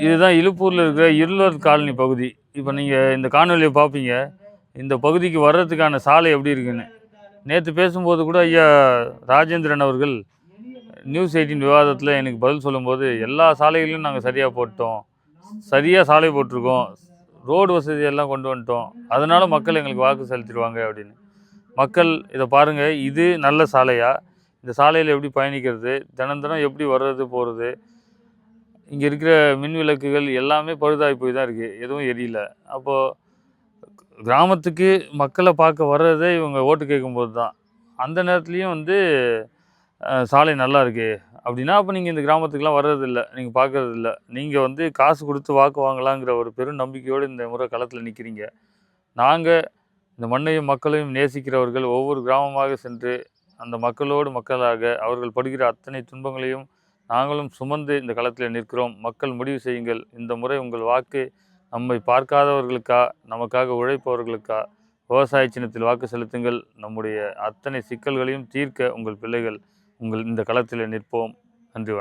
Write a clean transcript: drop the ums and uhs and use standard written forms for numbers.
இதுதான் இலுப்பூரில் இருக்கிற இருளர் காலனி பகுதி. இப்போ நீங்கள் இந்த காணொலியை பார்ப்பீங்க. இந்த பகுதிக்கு வர்றதுக்கான சாலை எப்படி இருக்குன்னு. நேற்று பேசும்போது கூட ஐயா ராஜேந்திரன் அவர்கள் நியூஸ் 18 விவாதத்தில் எனக்கு பதில் சொல்லும்போது, எல்லா சாலைகளையும் நாங்கள் சரியாக போட்டோம், சரியாக சாலை போட்டிருக்கோம், ரோடு வசதியெல்லாம் கொண்டு வந்துட்டோம், அதனால் மக்கள் எங்களுக்கு வாக்கு செலுத்திடுவாங்க அப்படின்னு. மக்கள் இதை பாருங்கள், இது நல்ல சாலையா? இந்த சாலையில் எப்படி பயணிக்கிறது, தினம் தினம் எப்படி வர்றது போகிறது, இங்கே இருக்கிற மின் விளக்குகள் எல்லாமே பழுதாகி போய் தான் இருக்குது, எதுவும் எரியல. அப்போது கிராமத்துக்கு மக்களை பார்க்க வர்றதே இவங்க ஓட்டு கேட்கும்போது தான். அந்த நேரத்துலையும் வந்து சாலை நல்லா இருக்கு அப்படின்னா, அப்போ நீங்கள் இந்த கிராமத்துக்குலாம் வர்றதில்லை, நீங்கள் பார்க்குறதில்ல. நீங்கள் வந்து காசு கொடுத்து வாக்கு வாங்கலாங்கிற ஒரு பெரும் நம்பிக்கையோடு இந்த முறை களத்தில் நிற்கிறீங்க. நாங்கள் இந்த மண்ணையும் மக்களையும் நேசிக்கிறவர்கள் ஒவ்வொரு கிராமமாக சென்று அந்த மக்களோடு மக்களாக அவர்கள் படுகிற அத்தனை துன்பங்களையும் நாங்களும் சுமந்து இந்த களத்தில் நிற்கிறோம். மக்கள் முடிவு செய்யுங்கள். இந்த முறை உங்கள் வாக்கு நம்மை பார்க்காதவர்களுக்கா, நமக்காக உழைப்பவர்களுக்கா? விவசாய சின்னத்தில் வாக்கு செலுத்துங்கள். நம்முடைய அத்தனை சிக்கல்களையும் தீர்க்க உங்கள் பிள்ளைகள் இந்த களத்தில் நிற்போம். நன்றி.